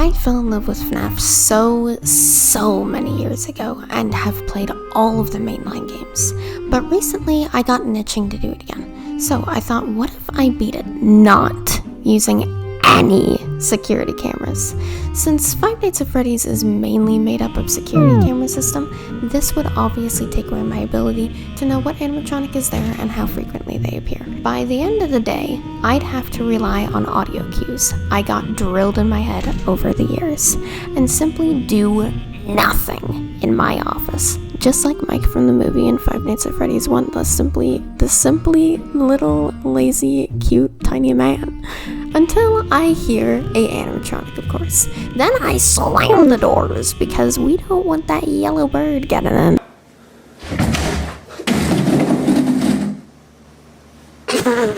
I fell in love with FNAF so many years ago and have played all of the mainline games, but recently I got an itching to do it again. So I thought, what if I beat it not using any security cameras? Since Five Nights at Freddy's is mainly made up of security camera system, this would obviously take away my ability to know what animatronic is there and how frequently they appear. By the end of the day, I'd have to rely on audio cues I got drilled in my head over the years, and simply do nothing in my office. Just like Mike from the movie in Five Nights at Freddy's 1, the simply little, lazy, cute, tiny man. Until I hear a animatronic, of course. Then I slam the doors, because we don't want that yellow bird getting in.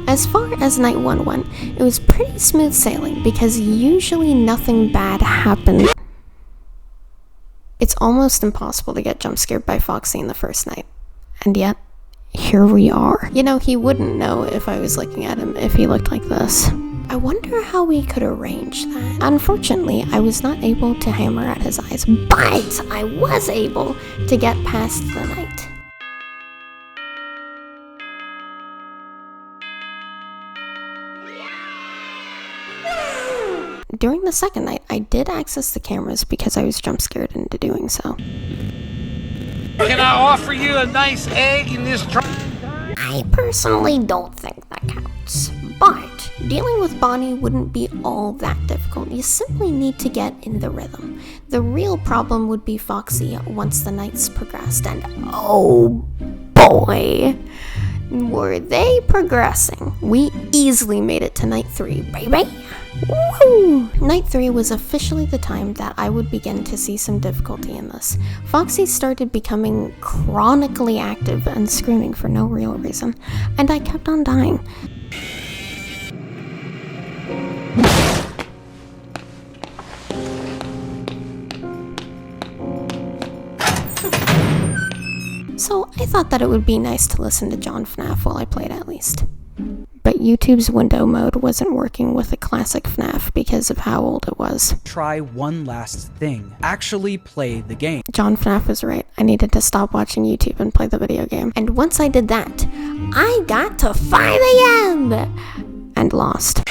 As far as night 1 went, it was pretty smooth sailing, because usually nothing bad happened. It's almost impossible to get jump scared by Foxy in the first night. And yet, here we are. You know, he wouldn't know if I was looking at him if he looked like this. I wonder how we could arrange that. Unfortunately, I was not able to hammer at his eyes, but I was able to get past the night. During the second night, I did access the cameras because I was jump scared into doing so. Can I offer you a nice egg in this tray? I personally don't think that counts, but dealing with Bonnie wouldn't be all that difficult. You simply need to get in the rhythm. The real problem would be Foxy once the nights progressed, and oh boy, were they progressing. We easily made it to night 3, baby. Woo! Night 3 was officially the time that I would begin to see some difficulty in this. Foxy started becoming chronically active and screaming for no real reason, and I kept on dying. So I thought that it would be nice to listen to John FNAF while I played at least. But YouTube's window mode wasn't working with a classic FNAF because of how old it was. Try one last thing. Actually play the game. John FNAF was right. I needed to stop watching YouTube and play the video game. And once I did that, I got to 5 a.m. and lost.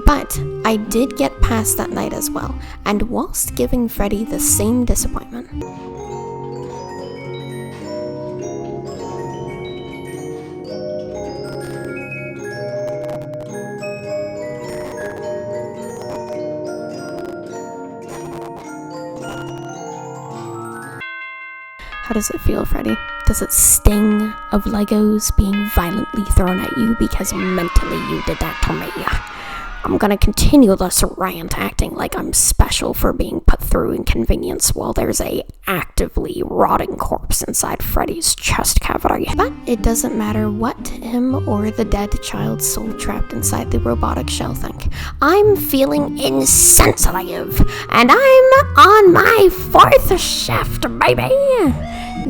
But I did get past that night as well, and whilst giving Freddy the same disappointment. How does it feel, Freddy? Does it sting of Legos being violently thrown at you because mentally you did that to me? I'm gonna continue this rant acting like I'm special for being put through inconvenience while there's a actively rotting corpse inside Freddy's chest cavity. But it doesn't matter what him or the dead child's soul trapped inside the robotic shell think. I'm feeling insensitive, and I'm on my 4th shift, baby!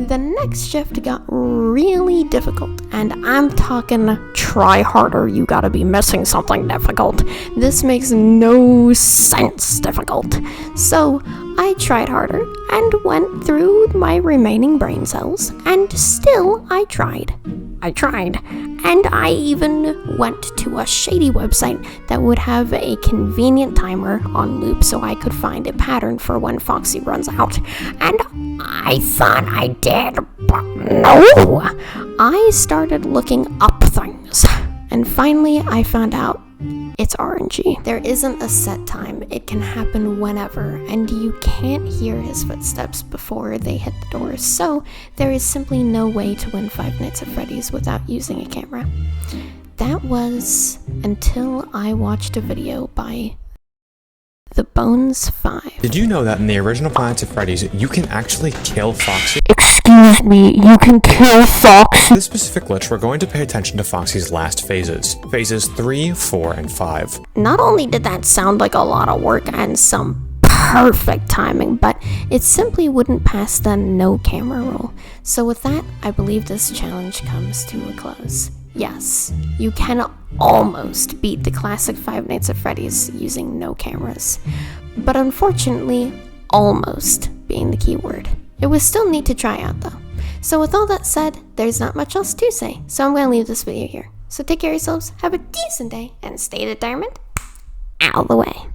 The next shift got really difficult, and I'm talking try harder, you gotta be missing something difficult. This makes no sense difficult. So I tried harder and went through my remaining brain cells, and still I tried, and I even went to a shady website that would have a convenient timer on loop so I could find a pattern for when Foxy runs out. And I thought I did, but no! I started looking up things, and finally I found out it's RNG. There isn't a set time. It can happen whenever, and you can't hear his footsteps before they hit the doors, so there is simply no way to win Five Nights at Freddy's without using a camera. That was until I watched a video by The Bones 5. Did you know that in the original Five Nights at Freddy's, you can actually kill Foxy? Excuse me, you can kill Fox? In this specific glitch, we're going to pay attention to Foxy's last phases. Phases 3, 4, and 5. Not only did that sound like a lot of work and some perfect timing, but it simply wouldn't pass the no camera rule. So with that, I believe this challenge comes to a close. Yes, you can almost beat the classic Five Nights at Freddy's using no cameras. But unfortunately, almost being the key word. It was still neat to try out though. So with all that said, there's not much else to say, so I'm going to leave this video here. So take care of yourselves, have a decent day, and stay determined out of the way.